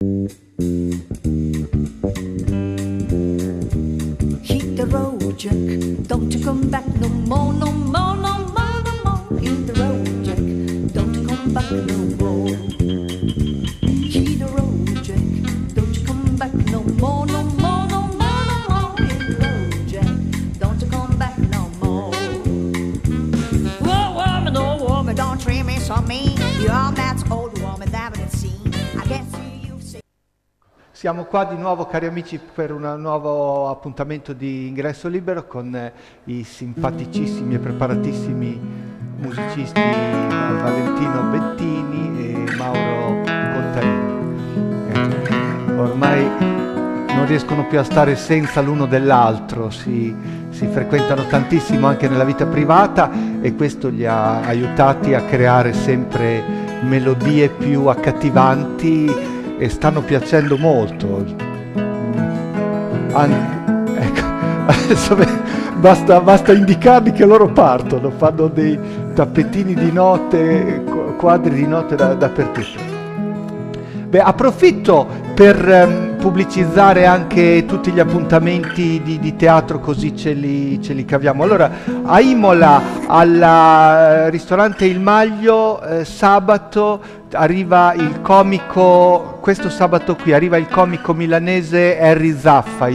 Hit the road, Jack. Don't you come back no more, no more, no more, no more. Hit the road, Jack. Don't you come back no more. Hit the road, Jack. Don't you come back no more, no more, no more, no more. Hit the road, Jack. Don't you come back no more. Whoa, woman, oh woman, don't treat me so mean. You're that old woman that I've seen. I guess you've seen. Siamo qua di nuovo, cari amici, per un nuovo appuntamento di Ingresso Libero con i simpaticissimi e preparatissimi musicisti Valentino Bettini e Mauro Contarini. Ormai non riescono più a stare senza l'uno dell'altro, si frequentano tantissimo anche nella vita privata e questo li ha aiutati a creare sempre melodie più accattivanti e stanno piacendo molto. Ecco, adesso basta indicarli che loro partono, fanno dei tappetini di note, quadri di note dappertutto. Beh, approfitto per pubblicizzare anche tutti gli appuntamenti di teatro, così ce li caviamo. Allora, a Imola, al ristorante Il Maglio, sabato arriva il comico, questo sabato qui arriva il comico milanese Harry Zaffa,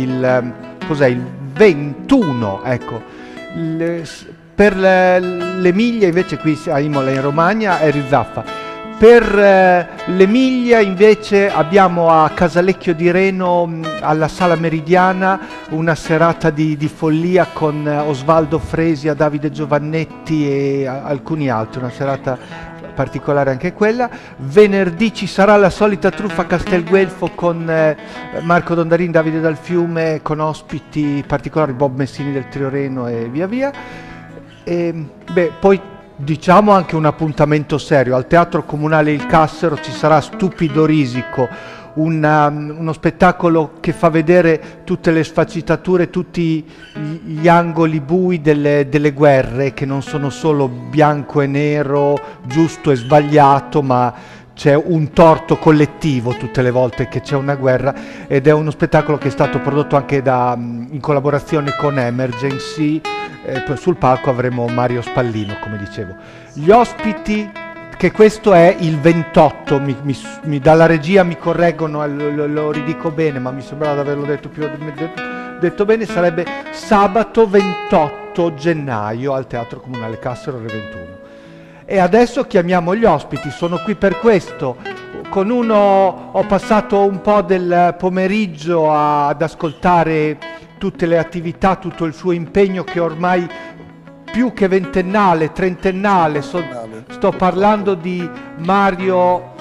cos'è, il 21, ecco. Per l'Emilia invece qui a Imola in Romagna Harry Zaffa. Per l'Emilia invece abbiamo a Casalecchio di Reno alla Sala Meridiana una serata di follia con Osvaldo Fresia, Davide Giovannetti e alcuni altri, una serata particolare anche quella. Venerdì ci sarà la solita truffa a Castelguelfo con Marco Dondarin, Davide Dal Fiume, con ospiti particolari, Bob Messini del Trio Reno e via via. E, poi diciamo anche un appuntamento serio, al Teatro Comunale Il Cassero ci sarà Stupido Risico, uno spettacolo che fa vedere tutte le sfaccettature, tutti gli angoli bui delle guerre, che non sono solo bianco e nero, giusto e sbagliato, ma c'è un torto collettivo tutte le volte che c'è una guerra, ed è uno spettacolo che è stato prodotto anche in collaborazione con Emergency. Sul palco avremo Mario Spallino, come dicevo. Gli ospiti, che questo è il 28, dalla regia mi correggono, lo ridico bene, ma mi sembrava di averlo detto bene, sarebbe sabato 28 gennaio al Teatro Comunale Cassero alle 21. E adesso chiamiamo gli ospiti, sono qui per questo. Con uno ho passato un po' del pomeriggio ad ascoltare tutte le attività, tutto il suo impegno che ormai più che ventennale, trentennale, sto parlando di Mario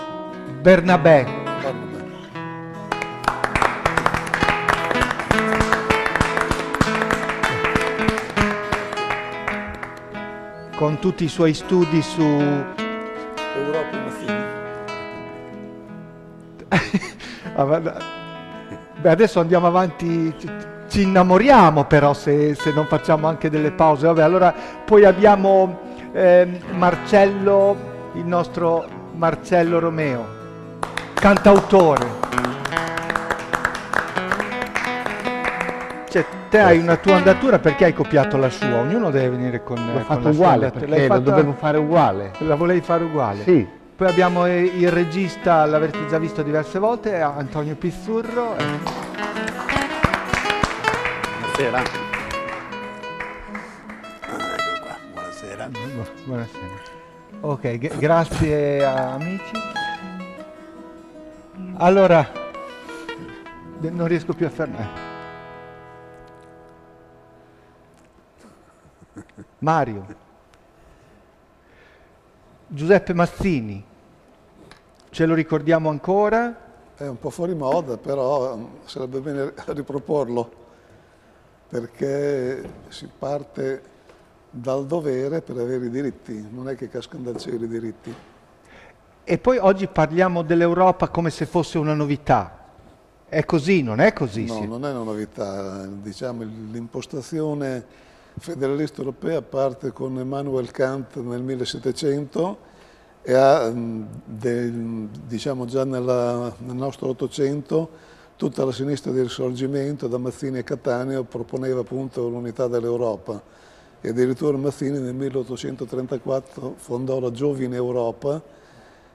Bernabé. Con tutti i suoi studi su Europa Beh, adesso andiamo avanti, ci innamoriamo però se non facciamo anche delle pause. Vabbè, allora poi abbiamo Marcello, il nostro Marcello Romeo, cantautore. Cioè, te hai una tua andatura, perché hai copiato la sua? Ognuno deve venire con L'ho fatto la uguale, sua. perché lo dovevo fare uguale. La volevi fare uguale? Sì. Poi abbiamo il regista, l'avrete già visto diverse volte, Antonio Pizzurro. Buonasera. Ecco qua, buonasera. Buonasera. Ok, grazie amici. Allora, non riesco più a fermare. Mario. Giuseppe Mazzini, ce lo ricordiamo ancora? È un po' fuori moda, però sarebbe bene riproporlo, perché si parte dal dovere per avere i diritti, non è che cascano dal cielo i diritti. E poi oggi parliamo dell'Europa come se fosse una novità. È così, non è così? No, sì. non è una novità, diciamo l'impostazione federalista europea parte con Immanuel Kant nel 1700 e diciamo già nel nostro Ottocento tutta la sinistra del Risorgimento, da Mazzini a Cattaneo, proponeva appunto l'unità dell'Europa. E addirittura Mazzini nel 1834 fondò la Giovine Europa,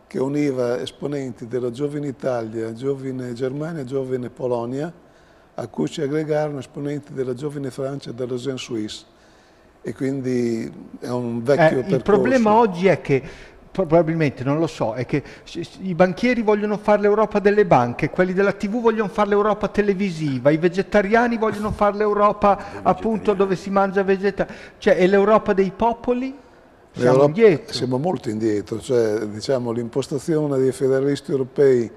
che univa esponenti della Giovine Italia, Giovine Germania e Giovine Polonia, a cui si aggregarono esponenti della Giovine Francia e della Jeune Suisse. E quindi è un vecchio percorso. Il problema oggi è che, probabilmente, non lo so, è che i banchieri vogliono fare l'Europa delle banche, quelli della TV vogliono fare l'Europa televisiva, i vegetariani vogliono fare l'Europa appunto dove si mangia vegetale. Cioè, è l'Europa dei popoli? Siamo indietro. Siamo molto indietro, cioè diciamo l'impostazione dei federalisti europei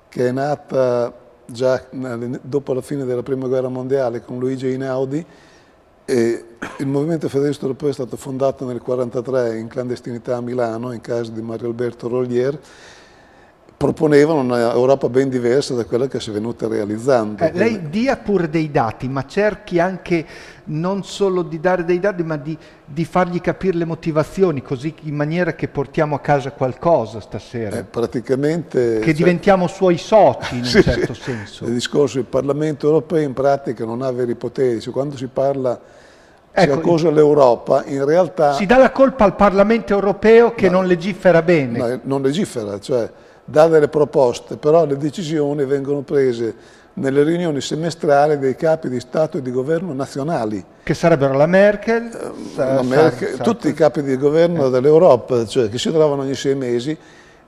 che è nata già dopo la fine della Prima Guerra Mondiale con Luigi Einaudi, e il movimento federalista europeo è stato fondato nel 1943 in clandestinità a Milano, in casa di Mario Alberto Rollier. Proponevano un'Europa ben diversa da quella che si è venuta realizzando. Lei dia pure dei dati, ma cerchi anche non solo di dare dei dati, ma di fargli capire le motivazioni, così in maniera che portiamo a casa qualcosa stasera. Praticamente... Che diventiamo suoi soci, in un certo senso. Il discorso, il Parlamento europeo in pratica non ha veri poteri, cioè, quando si parla... Ecco, cosa l'Europa, in realtà... Si dà la colpa al Parlamento europeo che non legifera bene. No, non legifera, cioè dà delle proposte, però le decisioni vengono prese nelle riunioni semestrali dei capi di Stato e di Governo nazionali. Che sarebbero la Merkel, tutti i capi di governo dell'Europa, cioè che si trovano ogni 6 mesi,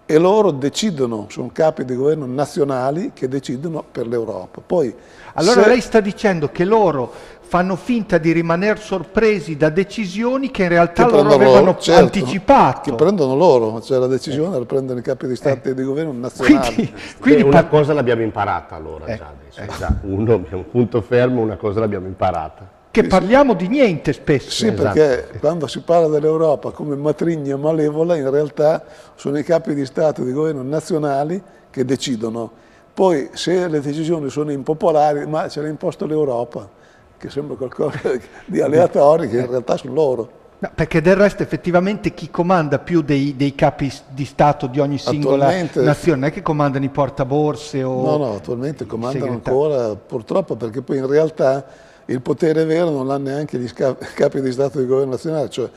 e loro decidono, sono capi di governo nazionali che decidono per l'Europa. Poi, allora lei sta dicendo che loro fanno finta di rimanere sorpresi da decisioni che in realtà loro avevano anticipato. Che prendono loro, cioè la decisione la prendono i capi di Stato e di governo nazionali. Quindi una cosa l'abbiamo imparata allora già adesso. Già un punto fermo, una cosa l'abbiamo imparata. Che parliamo di niente spesso. Sì, perché quando si parla dell'Europa come matrigna malevola, in realtà sono i capi di Stato e di governo nazionali che decidono. Poi se le decisioni sono impopolari, ma ce l'ha imposto l'Europa, che sembra qualcosa di aleatorio, che in realtà sono loro. No, perché del resto effettivamente chi comanda più dei capi di Stato di ogni singola nazione? Non è che comandano i portaborse o... No, attualmente comandano ancora, purtroppo, perché poi in realtà il potere vero non l'hanno neanche gli capi di Stato e di governo nazionale, cioè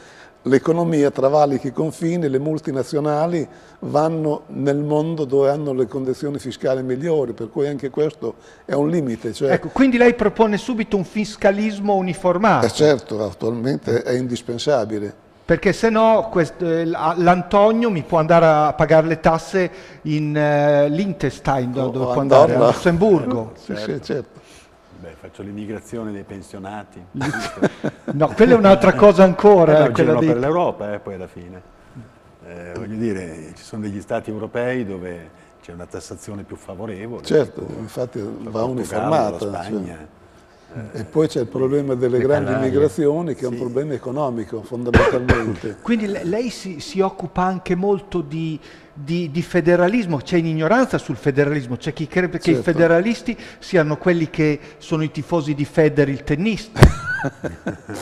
l'economia travalica i confini, le multinazionali vanno nel mondo dove hanno le condizioni fiscali migliori, per cui anche questo è un limite. Cioè, ecco, quindi lei propone subito un fiscalismo uniformato. Certo, attualmente è indispensabile. Perché se no l'Antonio mi può andare a pagare le tasse in Liechtenstein, dove può andare a Lussemburgo. Sì, certo. Beh, faccio l'immigrazione dei pensionati. No, quella è un'altra cosa ancora. Quella per l'Europa, poi alla fine. Voglio dire, ci sono degli stati europei dove c'è una tassazione più favorevole. Certo, infatti va uniformata. La Spagna. E poi c'è il problema delle grandi migrazioni, che è un problema economico fondamentalmente. Quindi lei si occupa anche molto di federalismo, c'è in ignoranza sul federalismo, c'è chi crede che i federalisti siano quelli che sono i tifosi di Federer, il tennista.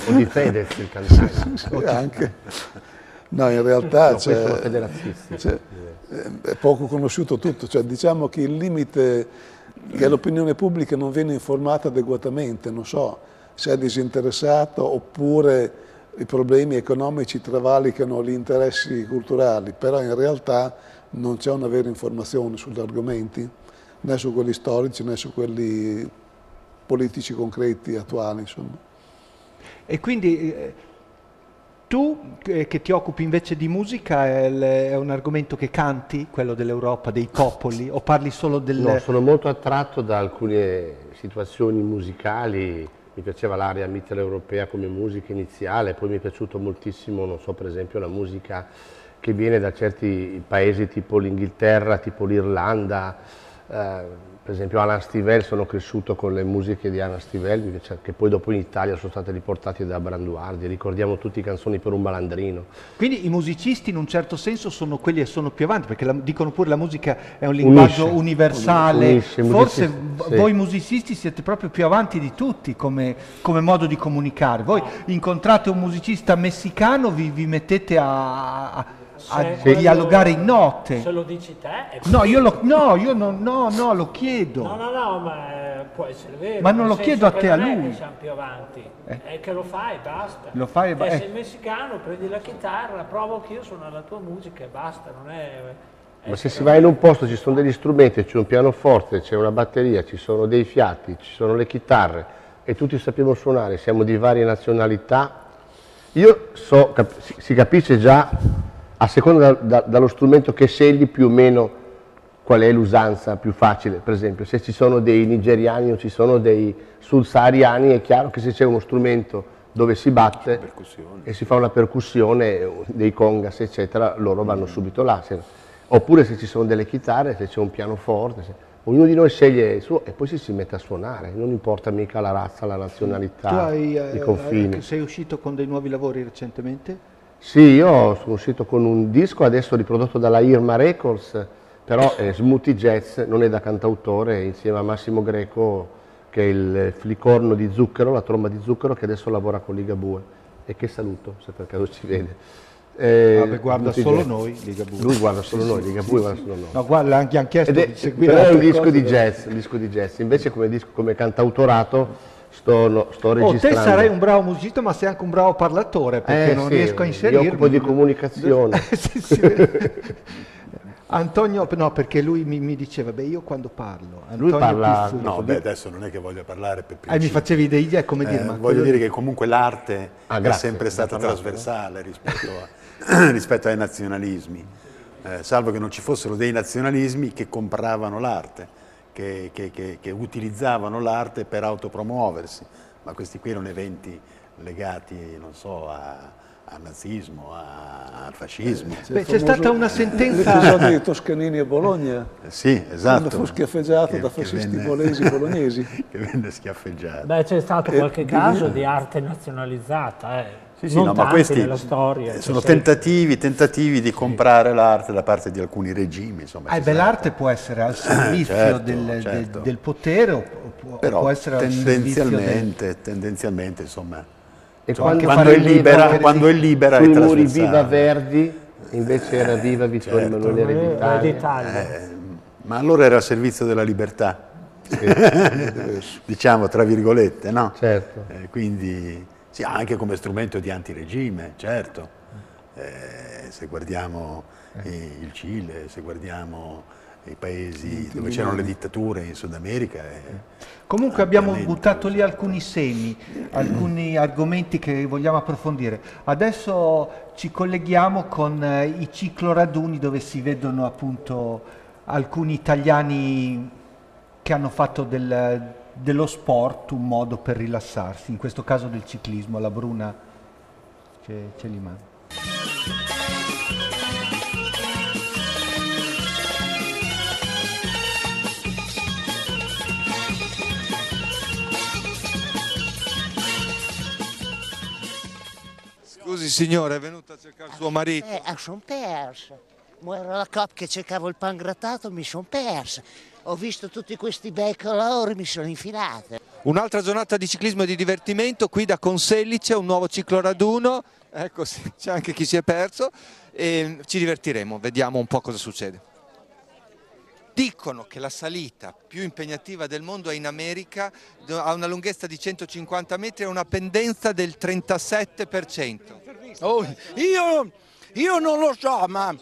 O di Fedez, il cantante. Sì, anche. No, in realtà sono federalisti. È poco conosciuto tutto, cioè, diciamo che il limite che l'opinione pubblica non viene informata adeguatamente, non so se è disinteressato oppure i problemi economici travalicano gli interessi culturali, però in realtà non c'è una vera informazione sugli argomenti, né su quelli storici né su quelli politici concreti attuali, insomma. E quindi tu che ti occupi invece di musica è un argomento che canti, quello dell'Europa, dei popoli, o parli solo del... No, sono molto attratto da alcune situazioni musicali. Mi piaceva l'area mitteleuropea come musica iniziale, poi mi è piaciuto moltissimo, non so, per esempio la musica che viene da certi paesi tipo l'Inghilterra, tipo l'Irlanda. Per esempio Alan Stivell, sono cresciuto con le musiche di Alan Stivell, che poi dopo in Italia sono state riportate da Branduardi, ricordiamo tutti Canzoni per un malandrino. Quindi i musicisti in un certo senso sono quelli che sono più avanti, perché dicono pure la musica è un linguaggio universale, forse voi musicisti siete proprio più avanti di tutti come modo di comunicare. Voi incontrate un musicista messicano, vi mettete a dialogare in note. Se lo dici te è No, io lo chiedo. No, ma può essere vero. Ma non nel lo chiedo a senso te, che a non è lui. che siamo più avanti, è che lo fai e basta. Lo fai e basta. Sei messicano, prendi la chitarra, provo che io suono la tua musica e basta, non è... Ma se si va in un posto ci sono degli strumenti, c'è un pianoforte, c'è una batteria, ci sono dei fiati, ci sono le chitarre e tutti sappiamo suonare, siamo di varie nazionalità. Io so, si capisce già a seconda dallo strumento che scegli più o meno qual è l'usanza più facile. Per esempio, se ci sono dei nigeriani o ci sono dei sub-sahariani, è chiaro che se c'è uno strumento dove si batte e si fa una percussione, dei congas eccetera, loro vanno subito là. Oppure se ci sono delle chitarre, se c'è un pianoforte, ognuno di noi sceglie il suo e poi si mette a suonare, non importa mica la razza, la nazionalità, i confini. Sei uscito con dei nuovi lavori recentemente? Sì, io sono uscito con un disco adesso riprodotto dalla Irma Records, però è Smoothie Jazz, non è da cantautore, insieme a Massimo Greco, che è il flicorno di zucchero, la tromba di zucchero, che adesso lavora con Ligabue e che saluto, se per caso ci vede. Guarda solo noi, Ligabue. Lui guarda solo noi, Ligabue guarda solo noi. No, guarda, hanno chiesto di seguire però è un altre disco di jazz, invece come cantautorato sto registrando. Te sarai un bravo musicista, ma sei anche un bravo parlatore, perché non riesco a inserirmi. Mi occupo di comunicazione. Sì. Antonio, no, perché lui mi diceva, io quando parlo... Antonio lui parla... Pizzuto, No, adesso non è che voglio parlare per principio. mi facevi dei idee, come dire, ma voglio dire che comunque l'arte è sempre stata parlato, trasversale rispetto ai nazionalismi, salvo che non ci fossero dei nazionalismi che compravano l'arte, che utilizzavano l'arte per autopromuoversi, ma questi qui erano eventi legati, non so, al nazismo, al fascismo. c'è stata una sentenza... L'episodio di Toscanini a Bologna, Sì, esatto. quando fu schiaffeggiato da fascisti bolognesi. Che venne schiaffeggiato. Beh, c'è stato qualche caso di arte nazionalizzata, Sì, non no, ma tanti questi nella storia. sono tentativi di comprare l'arte da parte di alcuni regimi. Insomma, l'arte può essere al servizio certo. del potere o può essere al servizio tendenzialmente, insomma, E quando è libera è sui muri trasversale. Viva Verdi, invece era Viva Vittorio Emanuele d'Italia. Ma allora era al servizio della libertà, diciamo tra virgolette, no? Certo. Quindi sì, anche come strumento di antiregime, certo. Se guardiamo il Cile, se guardiamo i paesi dove c'erano le dittature in Sud America. Comunque abbiamo buttato lì alcuni semi, alcuni argomenti che vogliamo approfondire. Adesso ci colleghiamo con i cicloraduni dove si vedono appunto alcuni italiani che hanno fatto dello sport un modo per rilassarsi, in questo caso del ciclismo. La Bruna ce li manda. Scusi signore, è venuto a cercare suo marito? Sono persa. Ero la cop che cercavo il pangrattato, mi sono persa. Ho visto tutti questi bei colori, mi sono infilata. Un'altra giornata di ciclismo e di divertimento qui da Consellice, un nuovo cicloraduno. Ecco, sì, c'è anche chi si è perso e ci divertiremo, vediamo un po' cosa succede. Dicono che la salita più impegnativa del mondo è in America, ha una lunghezza di 150 metri e una pendenza del 37%. Oh, io non lo so, ma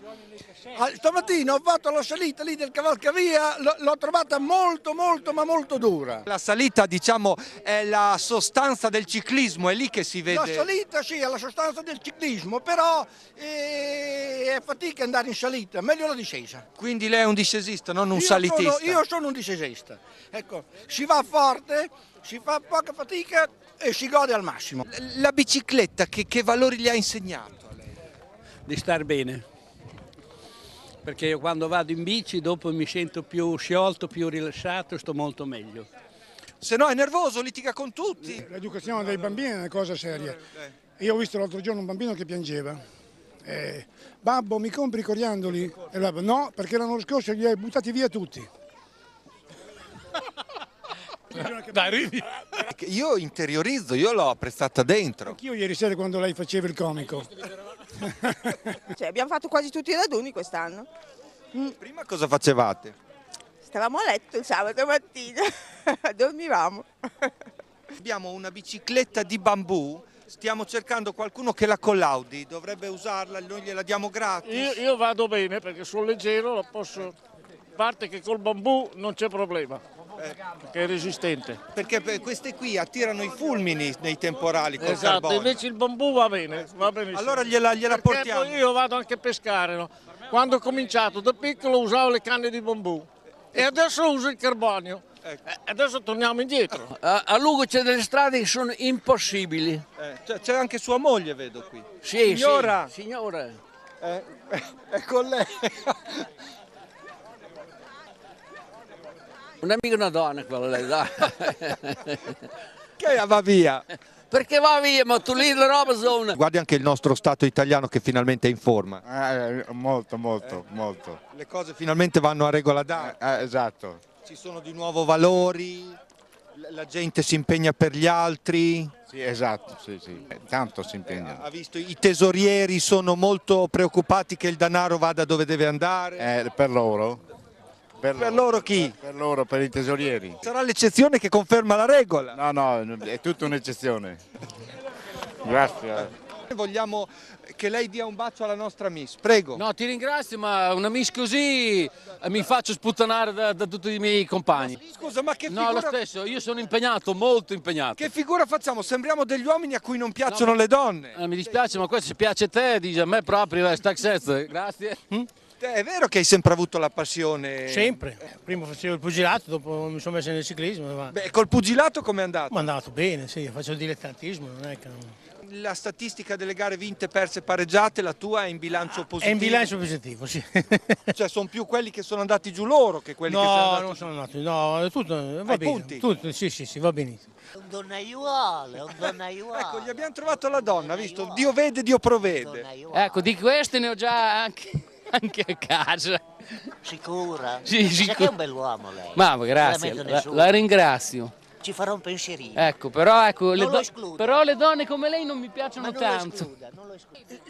stamattina ho fatto la salita lì del Cavalcavia, l'ho trovata molto ma molto dura. La salita, diciamo, è la sostanza del ciclismo, è lì che si vede. La salita sì, è la sostanza del ciclismo, però è fatica andare in salita, meglio la discesa. Quindi lei è un discesista, non un salitista? Io sono un discesista. Ecco, si va forte, si fa poca fatica e si gode al massimo. La bicicletta, che valori gli ha insegnato a lei? Di star bene, perché io quando vado in bici dopo mi sento più sciolto, più rilassato, sto molto meglio. Se no è nervoso, litiga con tutti. L'educazione dei bambini è una cosa seria. Io ho visto l'altro giorno un bambino che piangeva. Babbo, mi compri i coriandoli? E il babbo, no, perché l'anno scorso li hai buttati via tutti. Dai, ridi. Io interiorizzo, io l'ho apprezzata dentro. Anch'io ieri sera quando lei faceva il comico. Cioè, abbiamo fatto quasi tutti i raduni quest'anno. Prima cosa facevate? Stavamo a letto il sabato mattina, dormivamo. Abbiamo una bicicletta di bambù, stiamo cercando qualcuno che la collaudi, dovrebbe usarla, noi gliela diamo gratis. Io vado bene perché sono leggero, lo posso... a parte che col bambù non c'è problema, perché è resistente. Perché queste qui attirano i fulmini nei temporali col Esatto, carbonio. invece il bambù va bene, va benissimo. Allora gliela Perché portiamo. poi io vado anche a pescare, no? Quando ho cominciato da piccolo usavo le canne di bambù e adesso uso il carbonio. Adesso torniamo indietro. A Lugo c'è delle strade che sono impossibili. C'è anche sua moglie, vedo qui. Sì, Signora! sì, signora. È con lei. Un'amica, una donna quella lei, dai. Che va via. Perché va via, ma tu lì la roba sono... Guardi anche il nostro Stato italiano che finalmente è in forma. Molto. Le cose finalmente vanno a regola d'arte. Esatto. Ci sono di nuovo valori, la gente si impegna per gli altri. Sì, esatto, sì. Tanto si impegnano. Ha visto i tesorieri sono molto preoccupati che il denaro vada dove deve andare. Per loro? Per loro chi? Per loro, per i tesorieri. Sarà l'eccezione che conferma la regola. No, è tutta un'eccezione. Grazie. Vogliamo che lei dia un bacio alla nostra Miss, prego. No, ti ringrazio, ma una Miss così mi faccio sputtanare da tutti i miei compagni. Scusa, ma che figura... No, lo stesso, io sono impegnato, molto impegnato. Che figura facciamo? Sembriamo degli uomini a cui non piacciono le donne. Mi dispiace, ma questo se piace a te, dice a me proprio, sta senza. Grazie. È vero che hai sempre avuto la passione? Sempre. Prima facevo il pugilato, dopo mi sono messo nel ciclismo. Beh, col pugilato com'è andato? Ma è andato bene, sì, faccio il dilettantismo, non è che... La statistica delle gare vinte, perse, pareggiate, la tua è in bilancio positivo? È in bilancio positivo, sì. Cioè sono più quelli che sono andati giù loro che quelli che sono andati... No, non sono andati, no, tutto va bene. Punti? Tutto, sì, va benissimo. Un donnaiuolo, un donnaiuolo. Ecco, gli abbiamo trovato la donna, visto? Dio vede, Dio provvede. Ecco, di queste ne ho già anche a casa. Sicura? Sì, Sa che è un bell'uomo lei. Ma grazie, la ringrazio. Ci farò un pensierino. Ecco, però, però le donne come lei non mi piacciono tanto.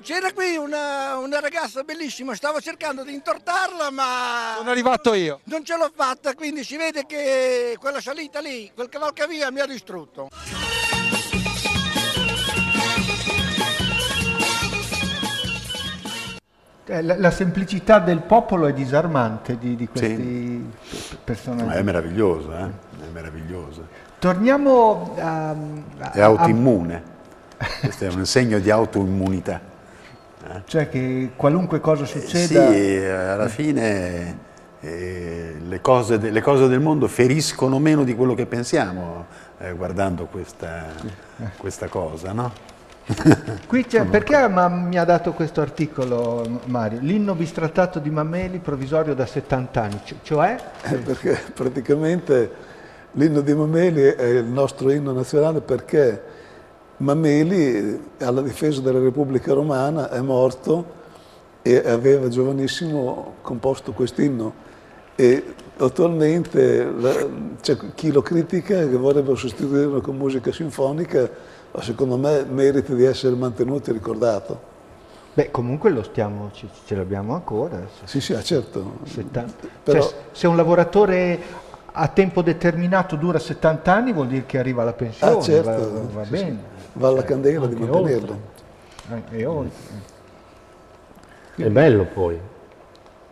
C'era qui una ragazza bellissima, stavo cercando di intortarla, ma... Sono arrivato io. Non ce l'ho fatta, quindi si vede che quella salita lì, quel cavalcavia mi ha distrutto. La semplicità del popolo è disarmante di questi personaggi. È meraviglioso, È meraviglioso. Torniamo È autoimmune. Questo è un segno di autoimmunità. Cioè che qualunque cosa succeda... Sì, alla fine le cose del mondo feriscono meno di quello che pensiamo guardando questa cosa, no? Qui c'è, perché mi ha dato questo articolo Mario? L'inno bistrattato di Mameli provvisorio da 70 anni, cioè? Perché praticamente l'inno di Mameli è il nostro inno nazionale perché Mameli alla difesa della Repubblica Romana è morto e aveva giovanissimo composto quest'inno e attualmente c'è chi lo critica che vorrebbe sostituirlo con musica sinfonica. Secondo me merita di essere mantenuto e ricordato. Beh, comunque ce l'abbiamo ancora. Sì, certo. Però... Cioè, se un lavoratore a tempo determinato dura 70 anni vuol dire che arriva alla pensione, certo. va bene. Va alla candela di mantenerlo. E oltre. È bello poi.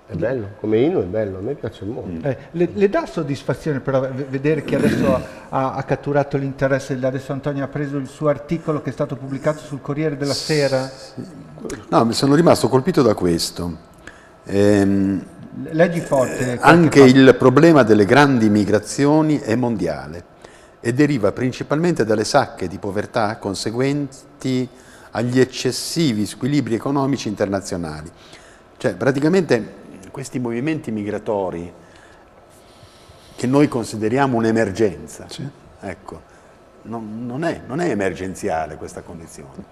È bello, come inno è bello, a me piace molto. Le dà soddisfazione però vedere che adesso ha catturato l'interesse, adesso Antonio ha preso il suo articolo che è stato pubblicato sul Corriere della Sera? No, mi sono rimasto colpito da questo. Leggi forte. Anche il problema delle grandi migrazioni è mondiale e deriva principalmente dalle sacche di povertà conseguenti agli eccessivi squilibri economici internazionali. Cioè, praticamente questi movimenti migratori che noi consideriamo un'emergenza, ecco, non è emergenziale questa condizione.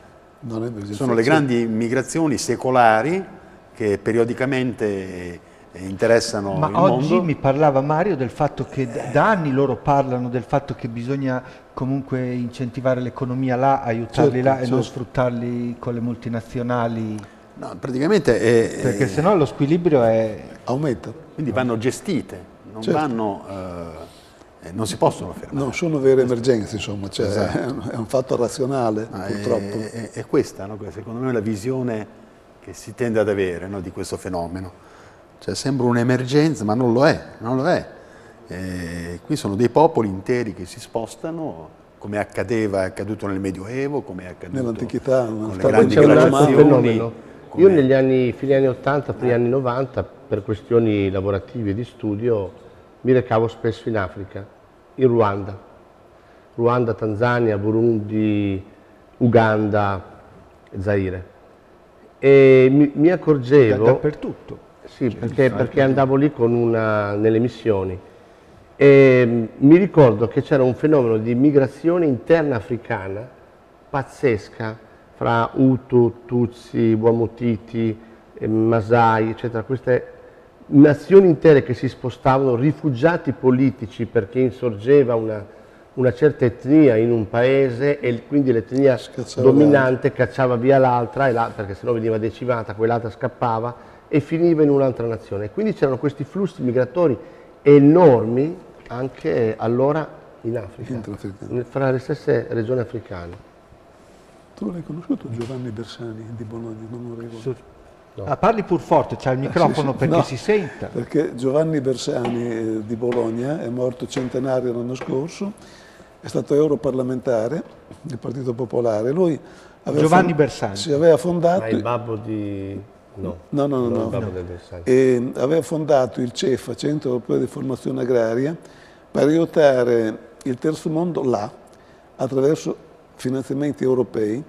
Sono le grandi migrazioni secolari che periodicamente interessano il mondo. Ma oggi mi parlava Mario del fatto che da anni loro parlano del fatto che bisogna comunque incentivare l'economia là, aiutarli là e non sfruttarli con le multinazionali. No, praticamente è... Perché sennò lo squilibrio aumenta. Quindi vanno gestite, non Certo. non si possono fermare. Non sono vere emergenze, insomma, cioè, Esatto. è un fatto razionale, purtroppo. È questa, no? Secondo me, la visione che si tende ad avere, no, di questo fenomeno. Cioè, sembra un'emergenza, ma non lo è, non lo è. Qui sono dei popoli interi che si spostano, come è accaduto nel Medioevo, come è accaduto nell'antichità, con le Poi grandi c'è un altro migrazioni. fenomeno. Io negli fine anni 80, primi anni 90, per questioni lavorative e di studio, mi recavo spesso in Africa, in Ruanda, Tanzania, Burundi, Uganda, Zaire. E mi accorgevo... Dappertutto. Sì, perché andavo lì nelle missioni. E mi ricordo che c'era un fenomeno di migrazione interna africana pazzesca fra Hutu, Tutsi, Wamutiti, Masai, eccetera, queste nazioni intere che si spostavano, rifugiati politici perché insorgeva una certa etnia in un paese e quindi l'etnia dominante cacciava via l'altra, perché sennò veniva decimata, quell'altra scappava e finiva in un'altra nazione. Quindi c'erano questi flussi migratori enormi anche allora in Africa, fra le stesse regioni africane. Tu l'hai conosciuto Giovanni Bersani di Bologna? Non lo ricordo. No. Parli pur forte, c'hai il microfono Sì, perché no, si senta. Perché Giovanni Bersani di Bologna è morto centenario l'anno scorso, è stato europarlamentare del Partito Popolare. Lui Giovanni Bersani. Si aveva fondato... Ma il babbo di... No. No. Il babbo del Bersani. E aveva fondato il CEFA, Centro Europeo di Formazione Agraria, per aiutare il terzo mondo là, attraverso finanziamenti europei,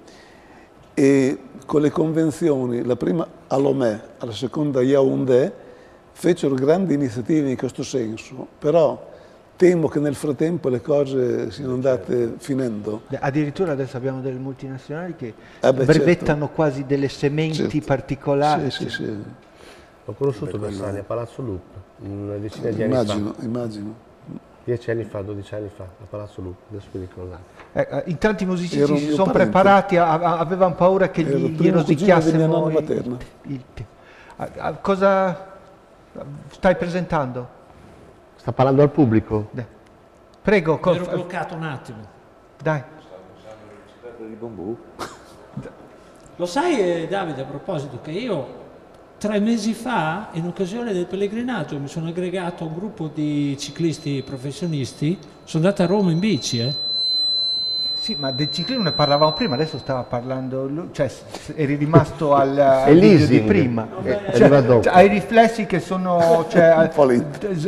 e con le convenzioni, la prima a Lomé, la seconda a Yaoundé, fecero grandi iniziative in questo senso, però temo che nel frattempo le cose siano andate finendo. Addirittura adesso abbiamo delle multinazionali che certo. brevettano quasi delle sementi particolari. Sì. Ho conosciuto Bersani a Palazzo Loop una decina di anni fa. Immagino. 10 anni fa, 12 anni fa, a Palazzo Loop, adesso mi ricordate. In tanti musicisti si sono preparati, avevano paura che gli rosicchiassero cosa stai presentando? Sta parlando al pubblico? Prego. Mi ero bloccato un attimo. Dai. Di Bambù. Lo sai, Davide, a proposito, che io 3 mesi fa, in occasione del pellegrinaggio, mi sono aggregato a un gruppo di ciclisti professionisti, sono andato a Roma in bici, Sì, ma del ciclismo ne parlavamo prima, adesso stava parlando, cioè eri rimasto al video di prima. Hai riflessi che sono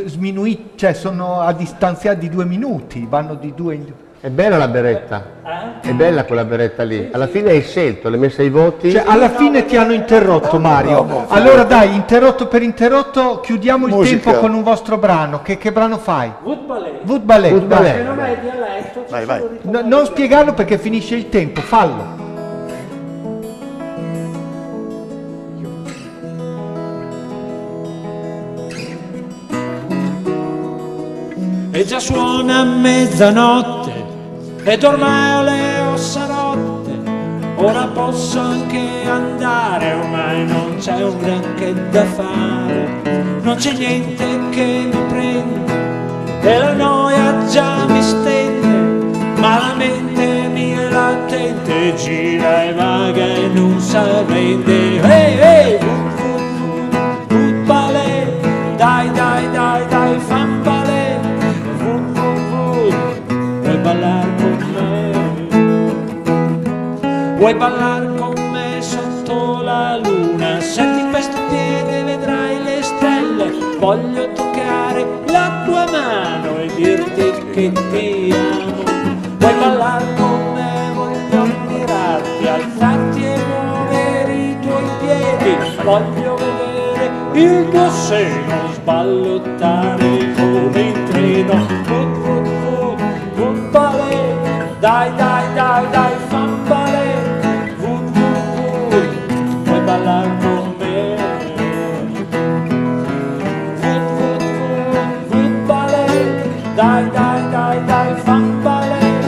sminuiti, cioè sono a distanza di 2 minuti, vanno di 2 in 2. È bella la beretta, è bella quella beretta lì. Alla fine hai scelto, l'hai messa ai voti. Cioè, alla fine ti hanno interrotto, Mario. Allora dai, interrotto per interrotto, chiudiamo il tempo con un vostro brano. Che brano fai? Wood Ballet. Se non hai dialetto, vai. Non spiegarlo perché finisce il tempo, fallo. E già suona mezzanotte ed ormai ho le ossa rotte, ora posso anche andare, ormai non c'è un granché da fare, non c'è niente che mi prende e la noia già mi stende, ma la mente mia è latente, gira e vaga e non s'arrende. Hey, Wood Ballet, dai, fan ballet. Vuoi ballar con me sotto la luna? Senti questo piede, vedrai le stelle. Voglio toccare la tua mano e dirti che ti amo. Vuoi ballar con me? Voglio ammirarti, alzarti e muovere i tuoi piedi. Voglio vedere il tuo seno sballottare come in treno. Wood ballet, dai, fan ballet. Vuoi ballar con me? Wood ballet, dai, fan ballet.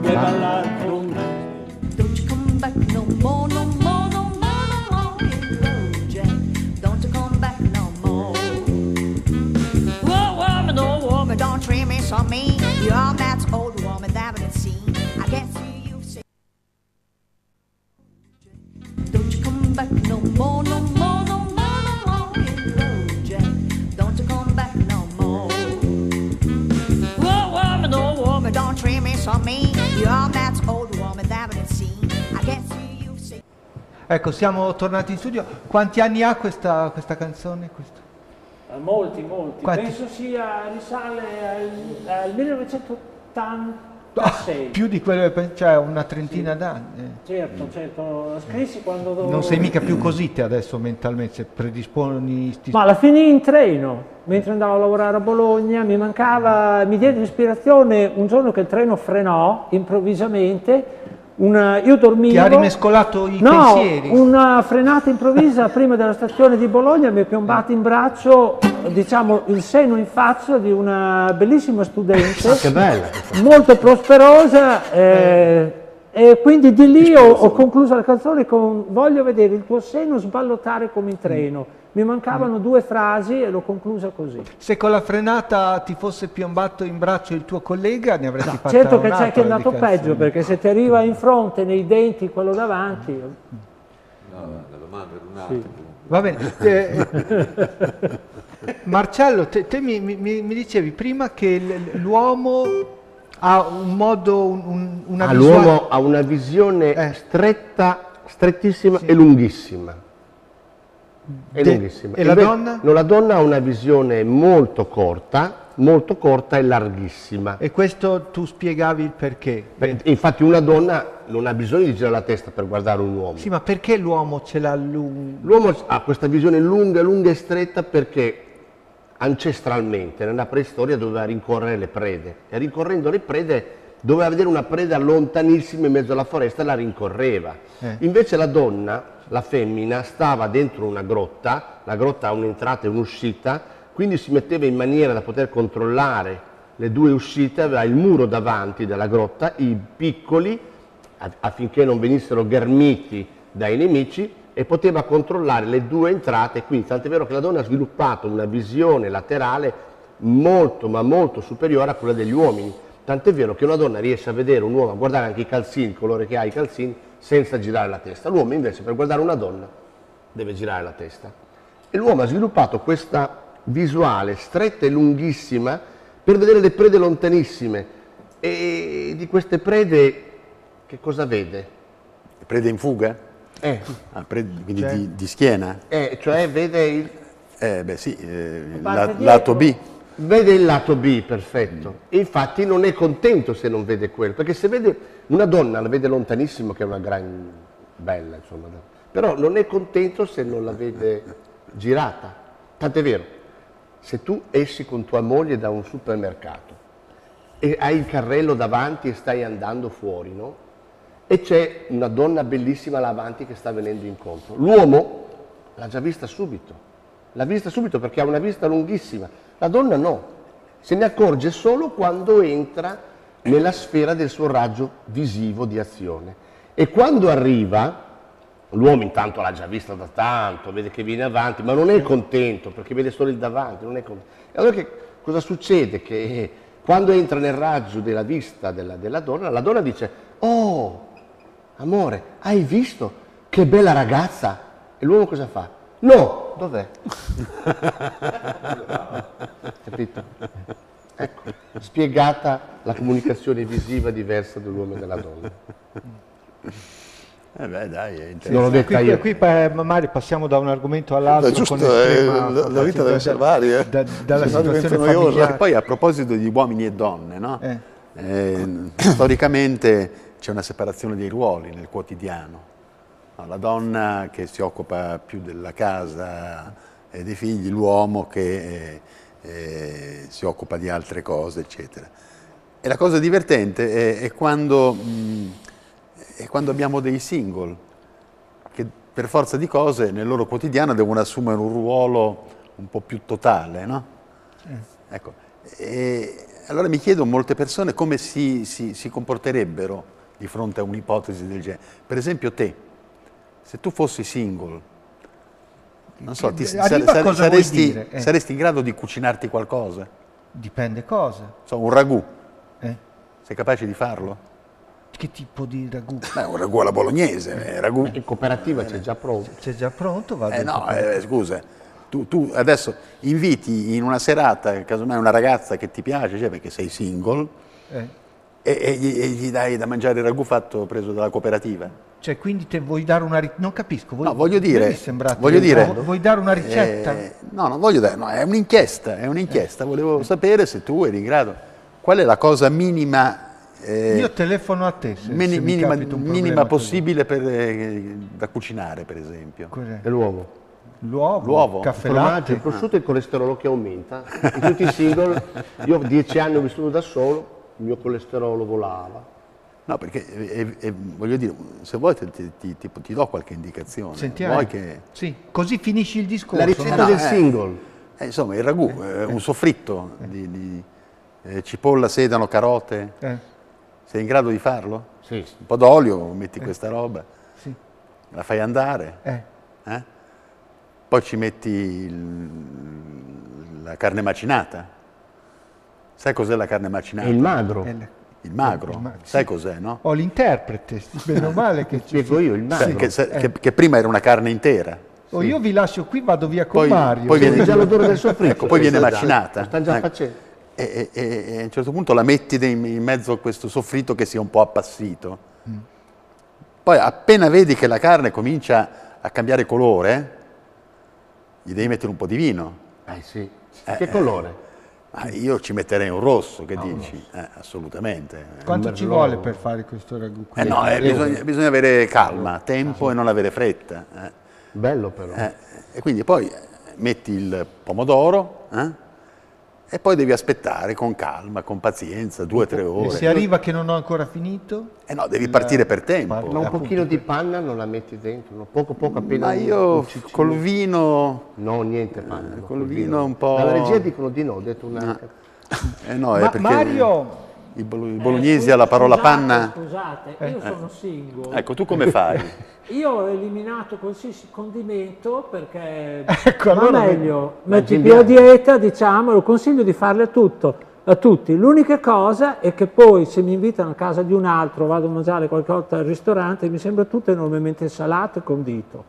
Vuoi ballar con me? Don't you come back no more, no more. don't treat me so mean. You're that old woman that I've seen. I guess you've seen. Don't you come back no more, no more, no more, no more. Hit the road, Jack. Don't you come back no more. Oh woman, don't treat me so mean. You're that old woman that I've seen. I guess you've seen. Ecco, siamo tornati in studio. Quanti anni ha questa canzone? Molti. Quanti? Penso risale al 1986. Più di quello, cioè una trentina d'anni. Certo, la scrissi quando dovevo... Non sei mica più così te adesso mentalmente, se predisponi... Ma la finì in treno, mentre andavo a lavorare a Bologna, mi diede l'ispirazione un giorno che il treno frenò improvvisamente. Io dormivo. Ti ha rimescolato i pensieri? No, una frenata improvvisa prima della stazione di Bologna mi è piombato in braccio, diciamo, il seno in faccia di una bellissima studente. Che bella! Molto prosperosa. E quindi di lì ho concluso la canzone con "Voglio vedere il tuo seno sballottare come in treno". Mi mancavano 2 frasi e l'ho conclusa così. Se con la frenata ti fosse piombato in braccio il tuo collega, ne avresti fatta Certo che un'altra c'è che è andato di canzoni. peggio, perché se ti arriva in fronte, nei denti, quello davanti... No, la domanda era un'altra. Sì. Va bene. Marcello, te mi dicevi prima che l'uomo ha un modo, una visuale... L'uomo ha una visione stretta, strettissima e lunghissima. Lunghissima. E la donna? No, la donna ha una visione molto corta e larghissima. E questo tu spiegavi il perché? Infatti una donna non ha bisogno di girare la testa per guardare un uomo. Sì, ma perché l'uomo ce l'ha lunga? L'uomo ha questa visione lunga e stretta perché ancestralmente nella preistoria doveva rincorrere le prede e rincorrendo le prede doveva vedere una preda lontanissima in mezzo alla foresta e la rincorreva. Invece la donna, la femmina, stava dentro una grotta, la grotta ha un'entrata e un'uscita, quindi si metteva in maniera da poter controllare le 2 uscite, aveva il muro davanti della grotta, i piccoli, affinché non venissero ghermiti dai nemici, e poteva controllare le 2 entrate, quindi tant'è vero che la donna ha sviluppato una visione laterale molto ma molto superiore a quella degli uomini. Tant'è vero che una donna riesce a vedere un uomo, a guardare anche i calzini, il colore che ha i calzini, senza girare la testa. L'uomo invece per guardare una donna deve girare la testa. E l'uomo ha sviluppato questa visuale stretta e lunghissima per vedere le prede lontanissime. E di queste prede che cosa vede? Prede in fuga? Quindi cioè? di schiena? Cioè vede il... lato B. Vede il lato B, perfetto. E infatti non è contento se non vede quello, perché se vede una donna, la vede lontanissimo, che è una gran bella, insomma, però non è contento se non la vede girata. Tant'è vero, se tu esci con tua moglie da un supermercato e hai il carrello davanti e stai andando fuori, no? E c'è una donna bellissima là avanti che sta venendo incontro. L'uomo l'ha già vista subito. L'ha vista subito perché ha una vista lunghissima. La donna no, se ne accorge solo quando entra nella sfera del suo raggio visivo di azione. E quando arriva, l'uomo intanto l'ha già vista da tanto, vede che viene avanti, ma non è contento perché vede solo il davanti. Non è contento. E allora cosa succede? Che quando entra nel raggio della vista della donna, la donna dice: "Oh, amore, hai visto che bella ragazza?" E l'uomo cosa fa? "No, dov'è?" Capito? Ecco, spiegata la comunicazione visiva diversa dell'uomo e della donna. Dai, è interessante. Non l'ho detta io. Qui magari passiamo da un argomento all'altro. Giusto, con estrema la vita deve essere varia. Dalla situazione familiare. E poi a proposito di uomini e donne, no? Storicamente c'è una separazione dei ruoli nel quotidiano. La donna che si occupa più della casa e dei figli, l'uomo che si occupa di altre cose, eccetera. E la cosa divertente è quando abbiamo dei single che per forza di cose nel loro quotidiano devono assumere un ruolo un po' più totale, no? Ecco. E allora mi chiedo molte persone come si comporterebbero di fronte a un'ipotesi del genere. Per esempio te. Se tu fossi single, non so, saresti in grado di cucinarti qualcosa? Dipende cosa. Un ragù. Sei capace di farlo? Che tipo di ragù? Beh, un ragù alla bolognese, ragù. In cooperativa c'è già pronto. C'è già pronto? Vado in No, cooperativa. scusa, tu adesso inviti in una serata, casomai una ragazza che ti piace, cioè perché sei single, e gli dai da mangiare il ragù preso dalla cooperativa. Cioè, quindi te vuoi dare una ricetta? Non capisco. No, voglio dire, vuoi dare una ricetta? No, non voglio dare, no, è un'inchiesta, volevo sapere se tu eri in grado. Qual è la cosa minima... Io telefono a te se mi capita un minima possibile da cucinare, per esempio. Cos'è? È l'uovo. L'uovo, caffè, il formaggio, latte. il prosciutto e il colesterolo che aumenta. In tutti i single, io 10 anni ho vissuto da solo, il mio colesterolo volava. No, perché voglio dire, se vuoi ti do qualche indicazione. Sentiamo. Vuoi che... Sì, così finisci il discorso. La ricetta del single. Insomma, il ragù, un soffritto di cipolla, sedano, carote. Sei in grado di farlo? Sì. Un po' d'olio, metti questa roba, sì. La fai andare, poi ci metti la carne macinata. Sai cos'è la carne macinata? Il magro. Il magro, sai cos'è, no? Ho l'interprete, meno male che ci spiego io il magro. Che prima era una carne intera. Io vi lascio qui, vado via con Mario. Poi viene già l'odore del soffritto. Ecco, poi viene macinata. Sta già facendo. E a un certo punto la metti in mezzo a questo soffritto che sia un po' appassito. Poi appena vedi che la carne comincia a cambiare colore, gli devi mettere un po' di vino. Sì. Che colore? Io ci metterei un rosso, che dici? Assolutamente. Quanto ci vuole per fare questo ragù? Bisogna avere calma, tempo e non avere fretta. Bello però. E quindi poi metti il pomodoro, e poi devi aspettare con calma, con pazienza, 2 o 3 ore. E se arriva che non ho ancora finito? No, devi partire per tempo. Ma un pochino di panna non la metti dentro? Poco appena. Ma io col vino... No, niente panna. Col vino un po'... Alla regia dicono di no, ho detto una... no, è perché Mario... i bolognesi alla parola panna... Scusate, io sono single. Ecco, tu come fai? Io ho eliminato qualsiasi condimento perché allora meglio, metti più a dieta, diciamo, lo consiglio di farle a tutti. L'unica cosa è che poi se mi invitano a casa di un altro, vado a mangiare qualche volta al ristorante, mi sembra tutto enormemente salato e condito.